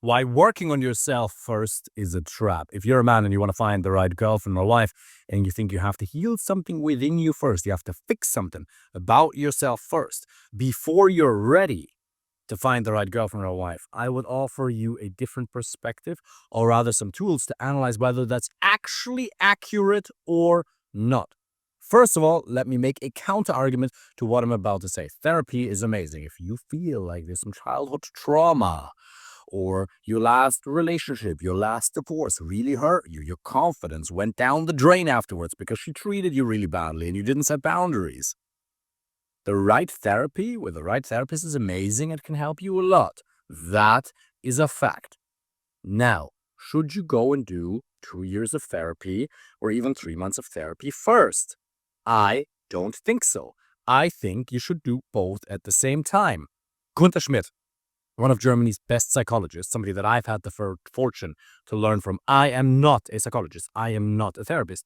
why working on yourself first is a trap. If you're a man and you want to find the right girlfriend or wife, and you think you have to heal something within you first, you have to fix something about yourself first before you're ready to find the right girlfriend or wife, I would offer you a different perspective, or rather some tools to analyze whether that's actually accurate or not. First of all, let me make a counter argument to what I'm about to say. Therapy is amazing. If you feel like there's some childhood trauma, or your last relationship, your last divorce really hurt you, your confidence went down the drain afterwards because she treated you really badly and you didn't set boundaries. The right therapy with the right therapist is amazing and can help you a lot. That is a fact. Now, should you go and do 2 years of therapy or even 3 months of therapy first? I don't think so. I think you should do both at the same time. Gunther Schmidt, one of Germany's best psychologists, somebody that I've had the fortune to learn from. I am not a psychologist. I am not a therapist,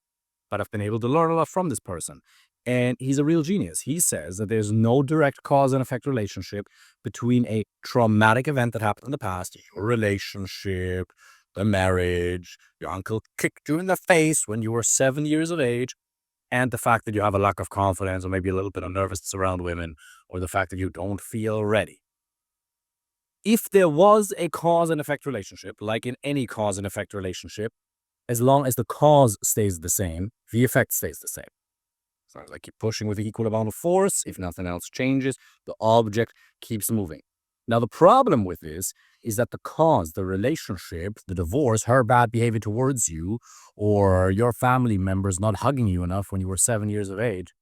but I've been able to learn a lot from this person. And he's a real genius. He says that there's no direct cause and effect relationship between a traumatic event that happened in the past, your relationship, the marriage, your uncle kicked you in the face when you were 7 years of age, and the fact that you have a lack of confidence or maybe a little bit of nervousness around women, or the fact that you don't feel ready. If there was a cause and effect relationship, like in any cause and effect relationship, as long as the cause stays the same, the effect stays the same. As long as I keep pushing with the equal amount of force, if nothing else changes, the object keeps moving. Now, the problem with this is that the cause, the relationship, the divorce, her bad behavior towards you, or your family members not hugging you enough when you were 7 years of age,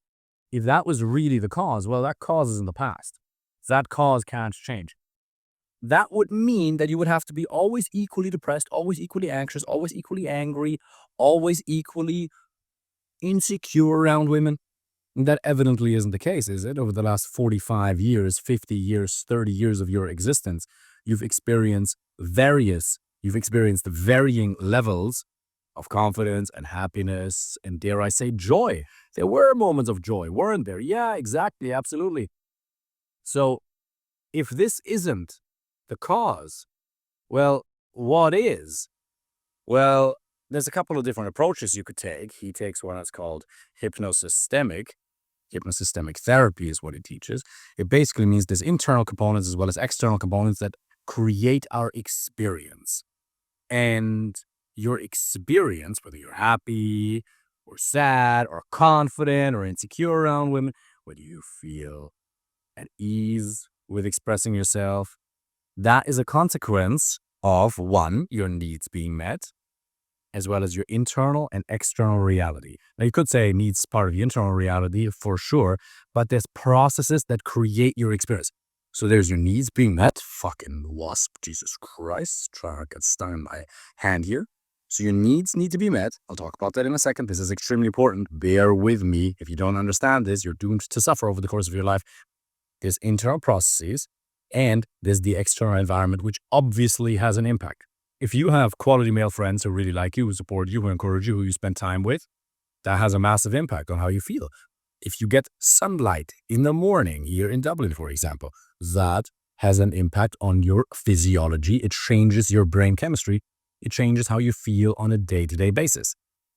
if that was really the cause, well, that cause is in the past. That cause can't change. That would mean that you would have to be always equally depressed, always equally anxious, always equally angry, always equally insecure around women. And that evidently isn't the case, is it? Over the last 45 years, 50 years, 30 years of your existence, you've experienced varying levels of confidence and happiness and, dare I say, joy. There were moments of joy, weren't there? Yeah, exactly, absolutely. So if this isn't the cause, well, what is? Well, there's a couple of different approaches you could take. He takes one that's called hypnosystemic. Hypnosystemic therapy is what it teaches. It basically means there's internal components as well as external components that create our experience. And your experience, whether you're happy or sad or confident or insecure around women, whether you feel at ease with expressing yourself, that is a consequence of, one, your needs being met, as well as your internal and external reality. Now, you could say needs part of the internal reality for sure, but there's processes that create your experience. So there's your needs being met. Fucking wasp, Jesus Christ, trying to get stung in my hand here. So your needs need to be met. I'll talk about that in a second. This is extremely important. Bear with me. If you don't understand this, you're doomed to suffer over the course of your life. There's internal processes, and there's the external environment, which obviously has an impact. If you have quality male friends who really like you, who support you, who encourage you, who you spend time with, that has a massive impact on how you feel. If you get sunlight in the morning here in Dublin, for example, that has an impact on your physiology. It changes your brain chemistry. It changes how you feel on a day-to-day basis.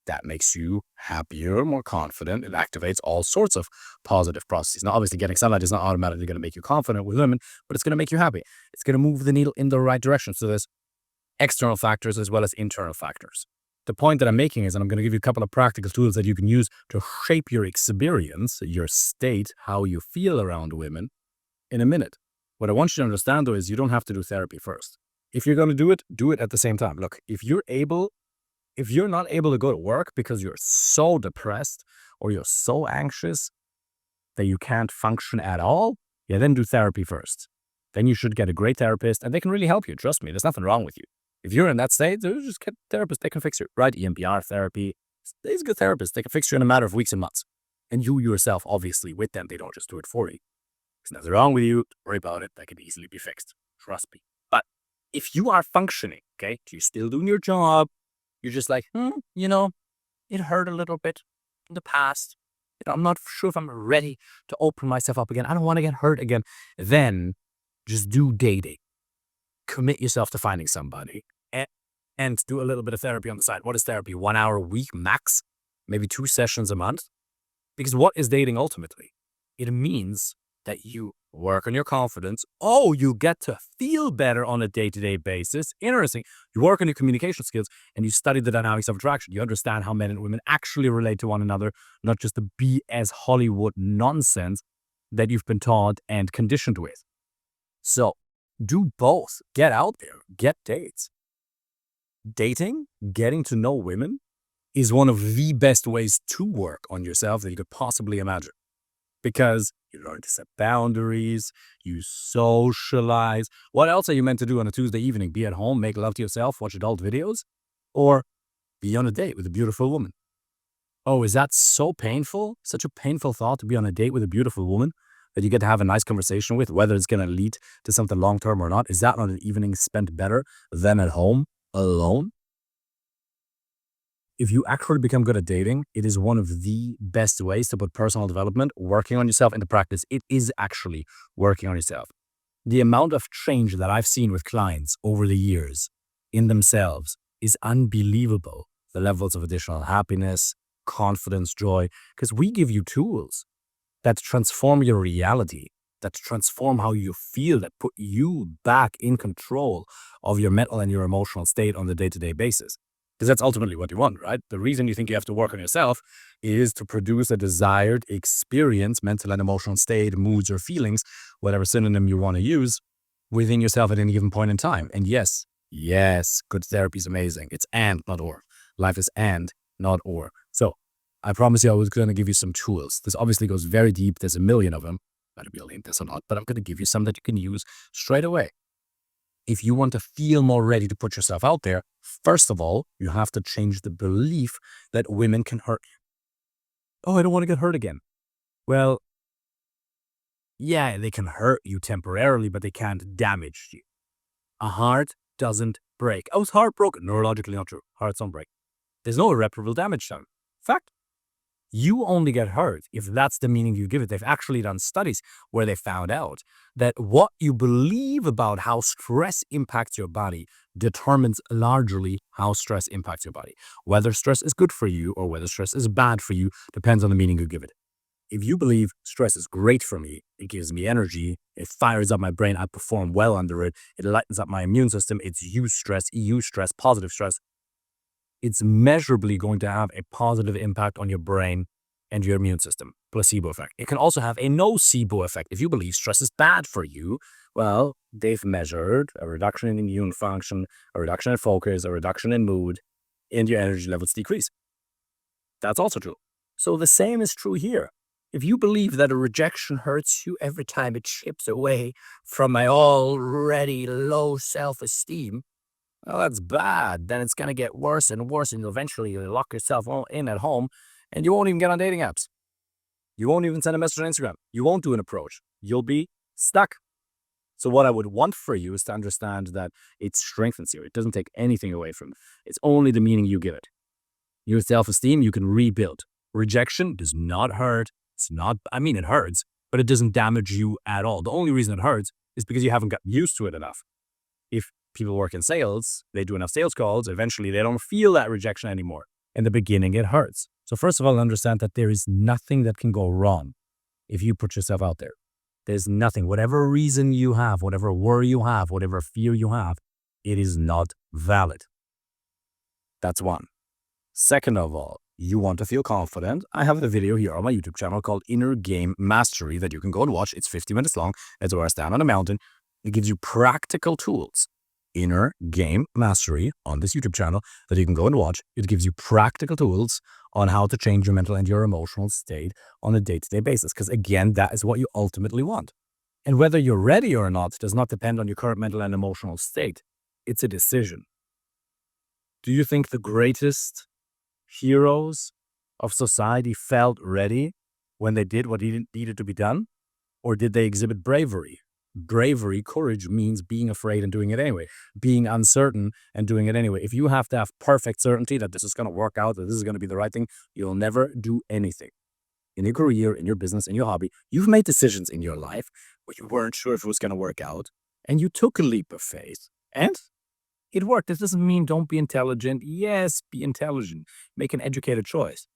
That makes you happier, more confident. It activates all sorts of positive processes. Now, obviously, getting sunlight is not automatically going to make you confident with women, but it's going to make you happy. It's going to move the needle in the right direction. So there's external factors as well as internal factors. The point that I'm making is, and I'm going to give you a couple of practical tools that you can use to shape your experience, your state, how you feel around women in a minute. What I want you to understand, though, is you don't have to do therapy first. If you're going to do it at the same time. Look, if you're not able to go to work because you're so depressed or you're so anxious that you can't function at all, yeah, then do therapy first. Then you should get a great therapist, and they can really help you. Trust me, there's nothing wrong with you. If you're in that state, just get a therapist. They can fix you, right? EMDR therapy. These are good therapists. They can fix you in a matter of weeks and months. And you yourself, obviously, with them, they don't just do it for you. There's nothing wrong with you. Don't worry about it. That can easily be fixed. Trust me. But if you are functioning, okay, you're still doing your job, you're just like, it hurt a little bit in the past. I'm not sure if I'm ready to open myself up again. I don't want to get hurt again. Then just do dating. commit yourself to finding somebody and do a little bit of therapy on the side. What is therapy? 1 hour a week max, maybe 2 sessions a month. Because what is dating ultimately? It means that you work on your confidence. Oh, you get to feel better on a day-to-day basis. Interesting. You work on your communication skills and you study the dynamics of attraction. You understand how men and women actually relate to one another, not just the BS Hollywood nonsense that you've been taught and conditioned with. So do both. Get out there. Get dates. Dating, getting to know women, is one of the best ways to work on yourself that you could possibly imagine. Because you learn to set boundaries, you socialize. What else are you meant to do on a Tuesday evening? Be at home, make love to yourself, watch adult videos? Or be on a date with a beautiful woman? Oh, is that so painful? Such a painful thought to be on a date with a beautiful woman that you get to have a nice conversation with, whether it's going to lead to something long-term or not? Is that not an evening spent better than at home, alone? If you actually become good at dating, it is one of the best ways to put personal development, working on yourself, into practice. It is actually working on yourself. The amount of change that I've seen with clients over the years in themselves is unbelievable. The levels of additional happiness, confidence, joy, because we give you tools that transform your reality, that transform how you feel, that put you back in control of your mental and your emotional state on the day-to-day basis. Because that's ultimately what you want, right? The reason you think you have to work on yourself is to produce a desired experience, mental and emotional state, moods or feelings, whatever synonym you want to use, within yourself at any given point in time. And yes, good therapy is amazing. It's and, not or. Life is and, not or. So I promise you I was going to give you some tools. This obviously goes very deep. There's a million of them. Might be a link this or not, but I'm going to give you some that you can use straight away. If you want to feel more ready to put yourself out there, first of all, you have to change the belief that women can hurt you. Oh, I don't want to get hurt again. Well, yeah, they can hurt you temporarily, but they can't damage you. A heart doesn't break. I was heartbroken. Neurologically not true. Hearts don't break. There's no irreparable damage done. Fact. You only get hurt if that's the meaning you give it. They've actually done studies where they found out that what you believe about how stress impacts your body determines largely how stress impacts your body. Whether stress is good for you or whether stress is bad for you depends on the meaning you give it. If you believe stress is great for me, it gives me energy, it fires up my brain, I perform well under it, it lightens up my immune system, it's EU stress, positive stress, it's measurably going to have a positive impact on your brain and your immune system. Placebo effect. It can also have a nocebo effect. If you believe stress is bad for you, well, they've measured a reduction in immune function, a reduction in focus, a reduction in mood, and your energy levels decrease. That's also true. So the same is true here. If you believe that a rejection hurts you every time it chips away from my already low self-esteem, well, that's bad. Then it's going to get worse and worse, and eventually you'll lock yourself in at home, and you won't even get on dating apps. You won't even send a message on Instagram. You won't do an approach. You'll be stuck. So what I would want for you is to understand that it strengthens you. It doesn't take anything away from it. It's only the meaning you give it. Your self-esteem, you can rebuild. Rejection does not hurt. It hurts, but it doesn't damage you at all. The only reason it hurts is because you haven't got used to it enough. If people work in sales, they do enough sales calls, eventually they don't feel that rejection anymore. In the beginning, it hurts. So first of all, understand that there is nothing that can go wrong if you put yourself out there. There's nothing. Whatever reason you have, whatever worry you have, whatever fear you have, it is not valid. That's one. Second of all, you want to feel confident. I have a video here on my YouTube channel called Inner Game Mastery that you can go and watch. It's 50 minutes long. It's where I stand on a mountain. It gives you practical tools. Inner Game Mastery on this YouTube channel that you can go and watch. It gives you practical tools on how to change your mental and your emotional state on a day-to-day basis. Because again, that is what you ultimately want. And whether you're ready or not does not depend on your current mental and emotional state. It's a decision. Do you think the greatest heroes of society felt ready when they did what needed to be done? Or did they exhibit bravery? Bravery, courage means being afraid and doing it anyway, being uncertain and doing it anyway. If you have to have perfect certainty that this is going to work out, that this is going to be the right thing, you'll never do anything. In your career, in your business, in your hobby, you've made decisions in your life where you weren't sure if it was going to work out, and you took a leap of faith, And it worked. This doesn't mean don't be intelligent. Yes, be intelligent. Make an educated choice.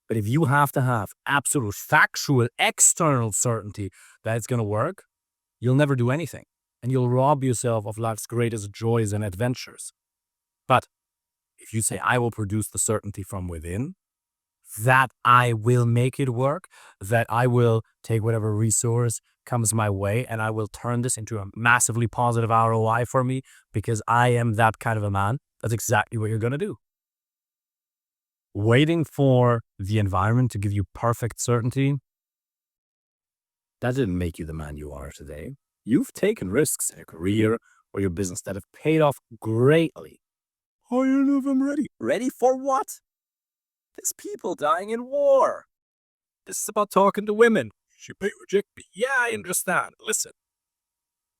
But if you have to have absolute factual external certainty that it's going to work, you'll never do anything. And you'll rob yourself of life's greatest joys and adventures. But if you say, I will produce the certainty from within, that I will make it work, that I will take whatever resource comes my way and I will turn this into a massively positive ROI for me because I am that kind of a man, that's exactly what you're going to do. Waiting for the environment to give you perfect certainty, that didn't make you the man you are today. You've taken risks in your career or your business that have paid off greatly. Oh, you know if I'm ready. Ready for what? There's people dying in war. This is about talking to women. She may reject me. Yeah, I understand. Listen,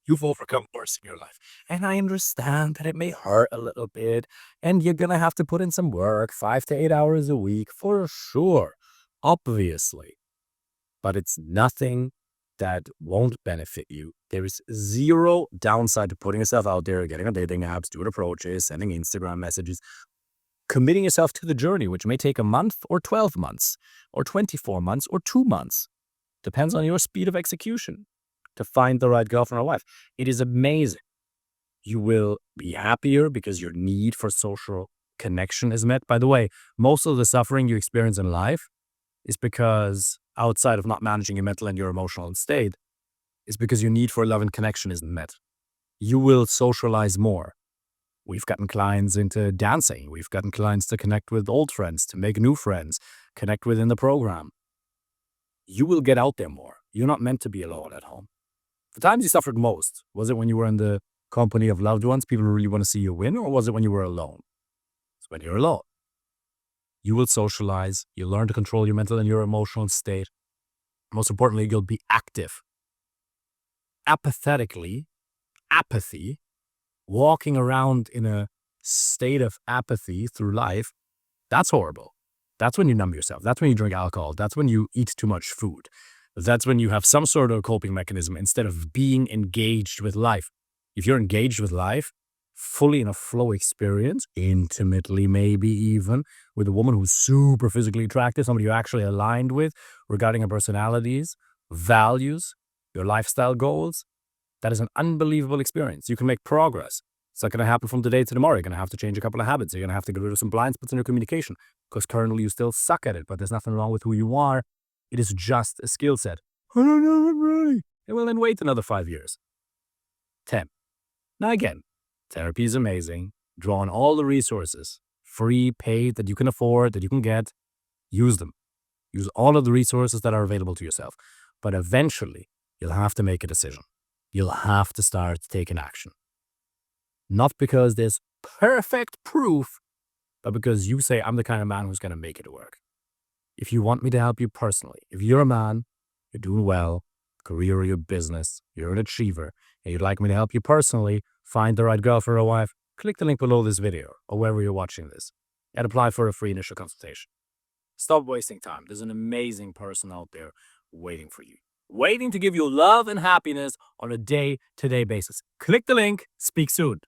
you've overcome worse in your life. And I understand that it may hurt a little bit. And you're going to have to put in some work, 5 to 8 hours a week, for sure. Obviously. But it's nothing that won't benefit you. There is zero downside to putting yourself out there, getting on dating apps, doing approaches, sending Instagram messages, committing yourself to the journey, which may take a month or 12 months or 24 months or 2 months. Depends on your speed of execution to find the right girlfriend or wife. It is amazing. You will be happier because your need for social connection is met. By the way, most of the suffering you experience in life is because outside of not managing your mental and your emotional state, is because your need for love and connection isn't met. You will socialize more. We've gotten clients into dancing. We've gotten clients to connect with old friends, to make new friends, connect within the program. You will get out there more. You're not meant to be alone at home. The times you suffered most, was it when you were in the company of loved ones, people who really want to see you win, or was it when you were alone? It's when you're alone. You will socialize. You'll learn to control your mental and your emotional state. Most importantly, you'll be active. Apathetically, apathy, walking around in a state of apathy through life, that's horrible. That's when you numb yourself. That's when you drink alcohol. That's when you eat too much food. That's when you have some sort of coping mechanism instead of being engaged with life. If you're engaged with life, fully in a flow experience, intimately maybe even, with a woman who's super physically attractive, somebody you're actually aligned with regarding her personalities, values, your lifestyle goals, that is an unbelievable experience. You can make progress. It's not going to happen from today to tomorrow. You're going to have to change a couple of habits. You're going to have to get rid of some blind spots in your communication because currently you still suck at it, but there's nothing wrong with who you are. It is just a skill set. I don't know, I'm ready. And well, then wait another 5 years. 10. Now again, therapy is amazing. Draw on all the resources, free, paid, that you can afford, that you can get. Use them. Use all of the resources that are available to yourself. But eventually, you'll have to make a decision. You'll have to start taking action. Not because there's perfect proof, but because you say, I'm the kind of man who's going to make it work. If you want me to help you personally, if you're a man, you're doing well, career or your business, you're an achiever, and you'd like me to help you personally find the right girl for a wife, click the link below this video or wherever you're watching this and apply for a free initial consultation. Stop wasting time. There's an amazing person out there waiting for you, waiting to give you love and happiness on a day-to-day basis. Click the link. Speak soon.